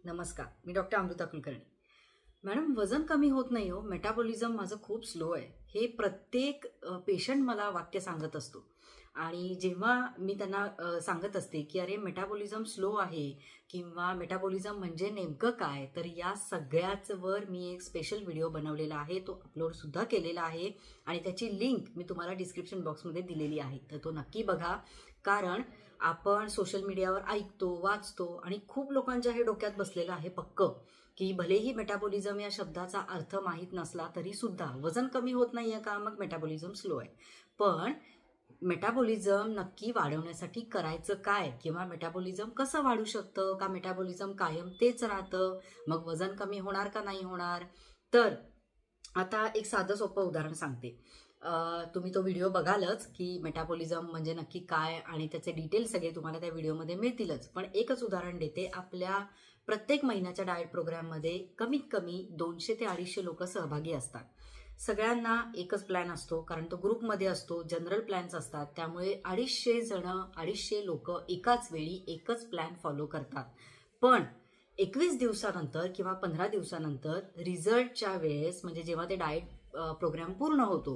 नमस्कार, मी doctor Amruta Kulkarni. Madam, वजन कमी होत नाही हो, मेटाबॉलिझम माझं खूप स्लो आहे. हे प्रत्येक पेशंट मला वाक्य सांगत असतो. आणि जेव्हा मी त्यांना सांगत असते की अरे मेटाबॉलिझम स्लो आहे किंवा मेटाबॉलिझम म्हणजे नेमकं काय, तर या सगळ्याचवर मी एक स्पेशल व्हिडिओ बनवलेला आहे, तो अपलोड सुद्धा केलेला आहे आणि त्याची लिंक मी तुम्हाला डिस्क्रिप्शन बॉक्समध्ये दिलेली आहे. तर तो नक्की बघा, कारण आपण सोशल मीडियावर ऐकतो, वाचतो आणि खूप लोकांच्या हे डोक्यात बसलेलं आहे पक्क की भलेही मेटाबॉलिझम या शब्दाचा अर्थ माहीत नसला तरी सुद्धा वजन कमी होत नाहीये का, मग मेटाबॉलिझम स्लो आहे. पण मेटाबॉलिझम नक्की वाढवण्यासाठी करायचं काय, किंवा मेटाबॉलिझम कसं वाढू शकतं, का मेटाबॉलिझम कायम तेच राहतं, मग वजन कमी होणार का नाही होणार. तर आता एक साधं सोपं उदाहरण सांगते. तुम्ही तो व्हिडिओ बघालच की मेटाबॉलिझम म्हणजे नक्की काय आणि त्याचे डिटेल्स सगळे तुम्हाला त्या व्हिडिओमध्ये मिळतीलच. पण एकच उदाहरण देते. आपल्या प्रत्येक महिन्याच्या डाएट प्रोग्राममध्ये कमीत कमी 200 ते 250 लोक सहभागी असतात. सगळ्यांना एकच प्लॅन असतो, कारण तो ग्रुपमध्ये असतो, जनरल प्लॅन्स असतात. त्यामुळे 250 लोक एकाच वेळी एकच प्लॅन फॉलो करतात. पण 21 दिवसानंतर किंवा 15 दिवसानंतर रिझल्टच्या वेळेस, म्हणजे जेव्हा ते डाएट प्रोग्राम पूर्ण होतो,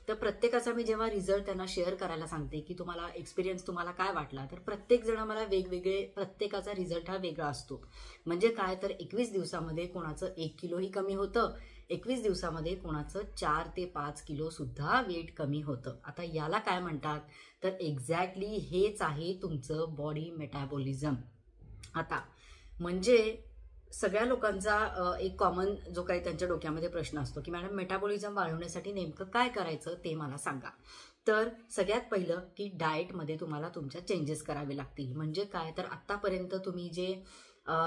तर प्रत्येकाचा मी जेव्हा रिझल्ट त्यांना शेअर करायला सांगते की तुम्हाला एक्सपिरियन्स तुम्हाला काय वाटला, तर प्रत्येक जण मला वेगवेगळे, प्रत्येकाचा रिझल्ट हा वेगळा असतो. म्हणजे काय, तर 21 दिवसामध्ये कोणाचं 1 किलोही कमी होतं, 21 दिवसामध्ये कोणाचं 4 ते 5 किलो सुद्धा वेट कमी होतं. आता याला काय म्हणतात, तर एक्झॅक्टली हेच आहे तुमचं बॉडी मेटाबॉलिझम. आता म्हणजे सगळ्या लोकांचा एक कॉमन जो काही त्यांच्या डोक्यामध्ये प्रश्न असतो की मॅडम मेटाबॉलिझम वाढवण्यासाठी नेमकं काय करायचं ते मला सांगा. तर सगळ्यात पहिलं की डाएटमध्ये तुम्हाला तुमच्या चेंजेस करावे लागतील. म्हणजे काय, तर आत्तापर्यंत तुम्ही जे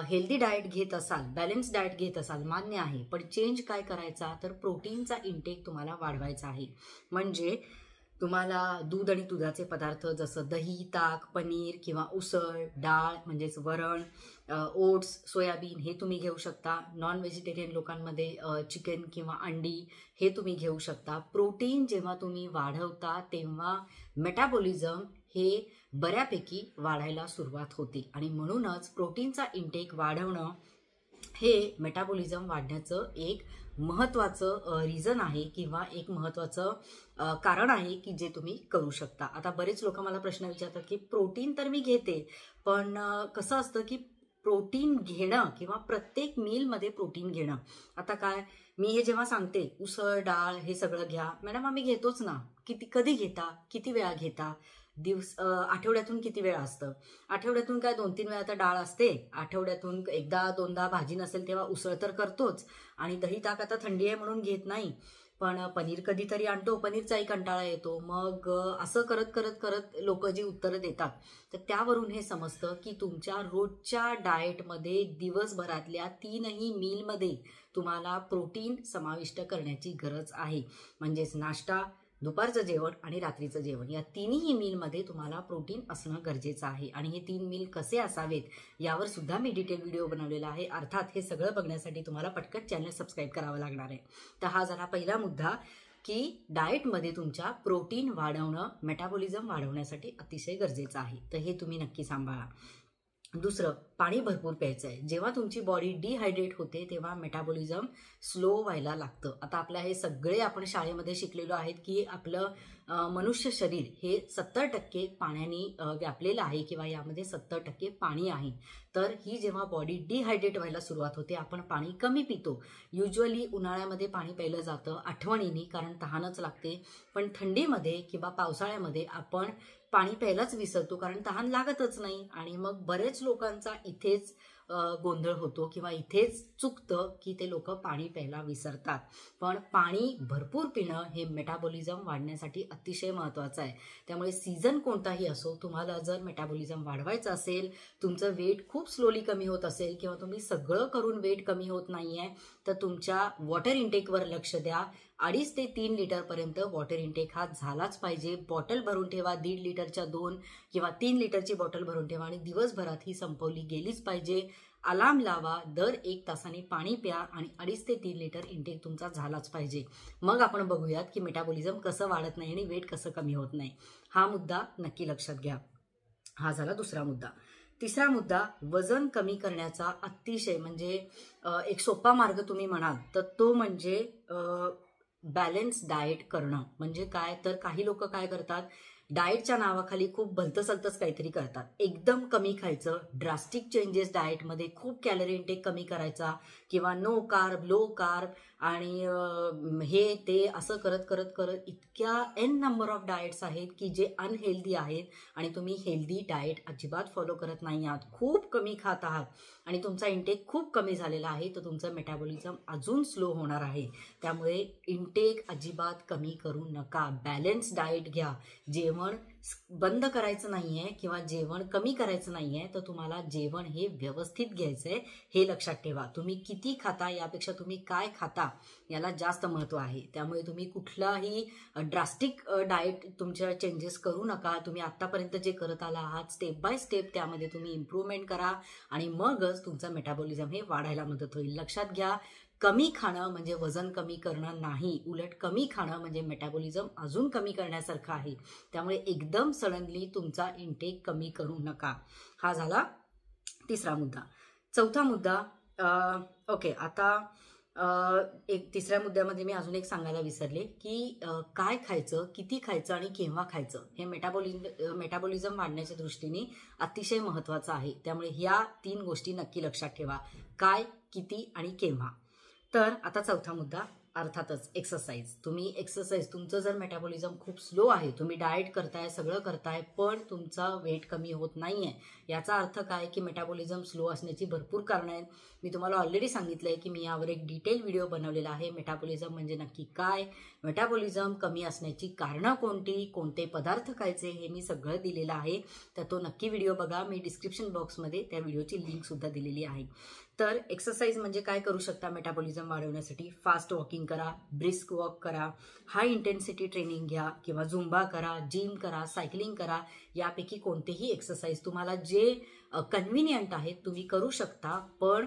हेल्दी डाएट घेत असाल, बॅलन्स डाएट घेत असाल, मान्य आहे, पण चेंज काय करायचा, तर प्रोटीनचा इंटेक तुम्हाला वाढवायचा आहे. म्हणजे तुम्हाला दूध आणि दुधाचे पदार्थ जसं दही, ताक, पनीर किंवा उसळ, डाळ म्हणजेच वरण, ओट्स, सोयाबीन हे तुम्ही घेऊ शकता. नॉन व्हेजिटेरियन लोकांमध्ये चिकन किंवा अंडी हे तुम्ही घेऊ शकता. प्रोटीन जेव्हा तुम्ही वाढवता तेव्हा मेटाबॉलिझम हे बऱ्यापैकी वाढायला सुरुवात होते आणि म्हणूनच प्रोटीनचा इंटेक वाढवणं हे मेटाबॉलिझम वाढण्याचं एक महत्त्वाचं रिझन आहे किंवा एक महत्त्वाचं कारण आहे की जे तुम्ही करू शकता. आता बरेच लोक मला प्रश्न विचारतात की प्रोटीन तर मी घेते, पण कसं असतं की प्रोटीन घेणं किंवा प्रत्येक मीलमध्ये प्रोटीन घेणं. आता काय, मी हे जेव्हा सांगते उसळ, डाळ हे सगळं घ्या, मॅडम आम्ही घेतोच ना. कधी घेता, किती वेळा घेता, आठवड्यातून किती वेळा असतं, आठवड्यातून काय 2-3 वेळा तर डाळ असते, आठवड्यातून एकदा दोनदा भाजी नसेल तेव्हा उसळ तर करतोच. आणि दही ताक आता थंडी आहे म्हणून घेत नाही, पण पनीर कधीतरी आणतो, पनीरचाही कंटाळा येतो. मग असं करत करत करत लोक जी उत्तरं देतात, तर त्यावरून हे समजतं की तुमच्या रोजच्या डाएटमध्ये दिवसभरातल्या 3ही मीलमध्ये तुम्हाला प्रोटीन समाविष्ट करण्याची गरज आहे. म्हणजेच नाश्ता, दुपारचं जेवण आणि रात्रीचं जेवण, या 3ही मीलमध्ये तुम्हाला प्रोटीन असणं गरजेचं आहे. आणि हे 3 मील कसे असावेत यावर सुद्धा मी डिटेल व्हिडिओ बनवलेला आहे. अर्थात हे सगळं बघण्यासाठी तुम्हाला पटकन चॅनल सबस्क्राईब करावं लागणार आहे. तर हा झाला पहिला मुद्दा की डाएटमध्ये तुमच्या प्रोटीन वाढवणं मेटाबॉलिझम वाढवण्यासाठी अतिशय गरजेचं आहे. तर हे तुम्ही नक्की सांभाळा. दुसरं, पाणी भरपूर प्यायचं आहे. जेव्हा तुमची बॉडी डिहायड्रेट होते तेव्हा मेटाबॉलिझम स्लो व्हायला लागतं. आता आपल्या हे सगळे आपण शाळेमध्ये शिकलेलो आहेत की आपलं मनुष्य शरीर हे 70% पाण्याने व्यापलेलं आहे किंवा यामध्ये 70% पाणी आहे. तर ही जेव्हा बॉडी डिहायड्रेट व्हायला सुरुवात होते, आपण पाणी कमी पितो. युज्युअली उन्हाळ्यामध्ये पाणी प्यायलं जातं आठवणीने, कारण तहानच लागते. पण थंडीमध्ये किंवा पावसाळ्यामध्ये आपण पाणी प्यायलाच विसरतो, कारण तहान लागतच नाही. आणि मग बरेच लोकांचा इथेच गोंधळ होतो किंवा इथेच चुकतं की ते लोक पाणी प्यायला विसरतात. पण पाणी भरपूर पिणं हे मेटाबॉलिझम वाढण्यासाठी अतिशय महत्त्वाचं आहे. त्यामुळे सीझन कोणताही असो, तुम्हाला जर मेटाबॉलिझम वाढवायचं असेल, तुमचं वेट खूप स्लोली कमी होत असेल किंवा तुम्ही सगळं करून वेट कमी होत नाहीये, तर तुमच्या वॉटर इंटेकवर लक्ष द्या. 2.5 ते 3 लिटरपर्यंत वॉटर इंटेक हा झालाच पाहिजे. बॉटल भरून ठेवा, 1.5 लिटरच्या 2 किंवा 3 लिटरची बॉटल भरून ठेवा आणि दिवसभरात ही संपवली गेलीच पाहिजे. अलार्म लावा, दर 1 तासाने पाणी प्या आणि 2.5 ते 3 लिटर इंटेक तुमचा झालाच पाहिजे. मग आपण बघूयात की मेटाबॉलिझम कसं वाढत नाही आणि वेट कसं कमी होत नाही. हा मुद्दा नक्की लक्षात घ्या. हा झाला दुसरा मुद्दा. तिसरा मुद्दा, वजन कमी करण्याचा अतिशय म्हणजे एक सोपा मार्ग तुम्ही म्हणाल तर तो म्हणजे बॅलन्स डाएट करणं. म्हणजे काय तर काही लोक काय करतात, डाएटच्या नावाखाली खूप भलतंसलतंच काहीतरी करतात. एकदम कमी खायचं, ड्रास्टिक चेंजेस डाएटमध्ये, खूप कॅलरी इंटेक कमी करायचा किंवा नो कार्ब, लो कार्ब आणि हे ते असं करत करत करत इतक्या एन नंबर ऑफ डाएट्स आहेत की जे अनहेल्दी आहेत आणि तुम्ही हेल्दी डाएट अजिबात फॉलो करत नाही आहात, खूप कमी खात आहात आणि तुमचा इंटेक खूप कमी झालेला आहे, तर तुमचं मेटाबॉलिझम अजून स्लो होणार आहे. त्यामुळे इंटेक अजिबात कमी करू नका, बॅलन्स डाएट घ्या. जेवण बंद करायचं नाहीये किंवा जेवण कमी करायचं नाहीये, तर तुम्हाला जेवण हे व्यवस्थित घ्यायचंय हे लक्षात ठेवा. तुम्ही किती खाता यापेक्षा तुम्ही काय खाता याला जास्त महत्व आहे. त्यामुळे तुम्ही कुठलाही ड्रास्टिक डाएट तुमच्या चेंजेस करू नका. तुम्ही आतापर्यंत जे करत आला आहात स्टेप बाय स्टेप त्यामध्ये तुम्ही इम्प्रूव्हमेंट करा आणि मगच तुमचं मेटाबॉलिझम हे वाढायला मदत होईल. लक्षात घ्या, कमी खाणं म्हणजे वजन कमी करणं नाही, उलट कमी खाणं म्हणजे मेटाबॉलिझम अजून कमी करण्यासारखं आहे. त्यामुळे एकदम सडनली तुमचा इंटेक कमी करू नका. हा झाला तिसरा मुद्दा. चौथा मुद्दा, ओके, आता एक तिसऱ्या मुद्द्यामध्ये मी अजून एक सांगायला विसरले की काय खायचं, किती खायचं आणि केव्हा खायचं हे मेटाबॉलिझम वाढण्याच्या दृष्टीने अतिशय महत्त्वाचं आहे. त्यामुळे ह्या 3 गोष्टी नक्की लक्षात ठेवा, काय, किती आणि केव्हा. तर आता चौथा मुद्दा, अर्थातच एक्सरसाइज. तुम्ही एक्सरसाइज, तुमचं जर मेटाबॉलिझम खूप स्लो आहे, तुम्ही डाएट करताय, सगळं करताय, पण तुमचा वेट कमी होत नाहीये, याचा अर्थ काय की मेटाबॉलिझम स्लो असण्याची भरपूर कारणं आहेत. मी तुम्हाला ऑलरेडी सांगितलंय की मी यावर एक डिटेल व्हिडिओ बनवलेला आहे. मेटाबॉलिझम म्हणजे नक्की काय, मेटाबॉलिझम कमी असण्याची कारणं कोणती, कोणते पदार्थ खायचे हे मी सगळं दिलेलं आहे. तर तो नक्की व्हिडिओ बघा. मी डिस्क्रिप्शन बॉक्समध्ये त्या व्हिडिओची लिंक सुद्धा दिलेली आहे. तर एक्सरसाइज म्हणजे काय करू शकता मेटाबॉलिझम वाढवण्यासाठी, फास्ट वॉकिंग करा, ब्रिस्क वॉक करा, हाय इंटेन्सिटी ट्रेनिंग घ्या किंवा झुंबा करा, जिम करा, सायकलिंग करा. यापैकी कोणतेही एक्सरसाइज तुम्हाला जे कन्व्हिनियंट आहेत तुम्ही करू शकता. पण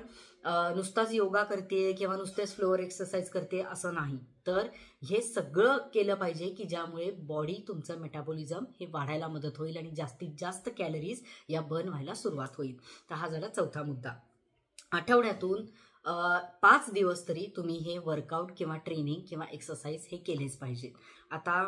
नुसताच योगा करते किंवा नुसतेच फ्लोअर एक्सरसाइज करते असं नाही, तर हे सगळं केलं पाहिजे की ज्यामुळे बॉडी तुमचं मेटाबॉलिझम हे वाढायला मदत होईल आणि जास्तीत जास्त कॅलरीज या बर्न व्हायला सुरुवात होईल. तर हा झाला चौथा मुद्दा. आठवड्यातून 5 दिवस तरी तुम्ही हे वर्कआउट किंवा ट्रेनिंग किंवा एक्सरसाइज हे केलेच पाहिजे. आता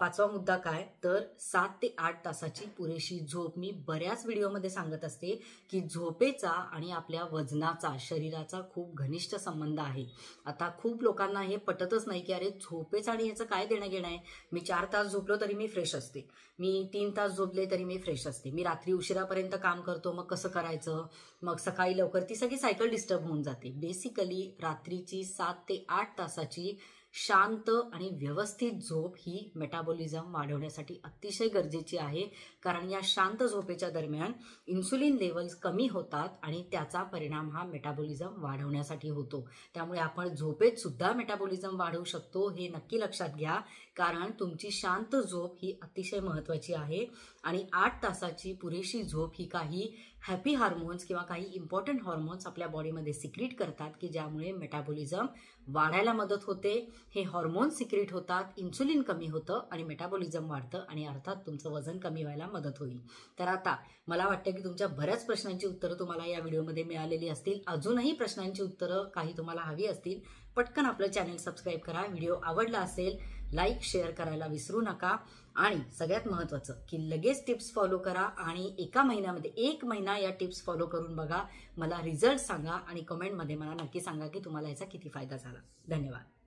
पाचवा मुद्दा काय तर 7 ते 8 तासाची पुरेशी झोप. मी बऱ्याच व्हिडिओमध्ये सांगत असते की झोपेचा आणि आपल्या वजनाचा, शरीराचा खूप घनिष्ठ संबंध आहे. आता खूप लोकांना हे पटतच नाही की अरे झोपेचा आणि याचं काय देणं घेणं आहे. मी 4 तास झोपलो तरी मी फ्रेश असते, मी 3 तास झोपले तरी मी फ्रेश असते, मी रात्री उशिरापर्यंत काम करतो, मग कसं करायचं, मग सकाळी लवकर, ती सगळी सायकल डिस्टर्ब होऊन जाते. बेसिकली रात्रीची 7 ते 8 तासाची शांत आणि व्यवस्थित झोप ही मेटाबॉलिझम वाढवण्यासाठी अतिशय गरजेची आहे. कारण या शांत झोपेच्या दरम्यान इन्सुलिन लेवल्स कमी होतात आणि त्याचा परिणाम हा मेटाबॉलिझम वाढवण्यासाठी होतो. त्यामुळे आपण झोपेत सुद्धा मेटाबॉलिझम वाढवू शकतो हे नक्की लक्षात घ्या. कारण तुमची शांत झोप ही अतिशय महत्त्वाची आहे आणि 8 तासाची पुरेशी झोप ही काही हॅपी हार्मोन्स किंवा काही इम्पॉर्टंट हार्मोन्स आपल्या बॉडीमध्ये सिक्रीट करतात की ज्यामुळे मेटाबॉलिझम वाढायला मदत होते. हे हार्मोन्स सिक्रीट होतात, इन्सुलिन कमी होतं आणि मेटाबॉलिझम वाढतं आणि अर्थात तुमचं वजन कमी व्हायला मदत होईल. तर आता मला वाटतं की तुमच्या बऱ्याच प्रश्नांची उत्तरं तुम्हाला या व्हिडिओमध्ये मिळालेली असतील. अजूनही प्रश्नांची उत्तरं काही तुम्हाला हवी असतील, पटकन आपलं चॅनल सबस्क्राईब करा. व्हिडिओ आवडला असेल लाईक शेअर करायला विसरू नका आणि सगळ्यात महत्त्वाचं की लगेच टिप्स फॉलो करा आणि एका महिन्यामध्ये 1 महिना या टिप्स फॉलो करून बघा. मला रिझल्ट सांगा आणि कमेंटमध्ये मला नक्की सांगा की तुम्हाला याचा किती फायदा झाला. धन्यवाद.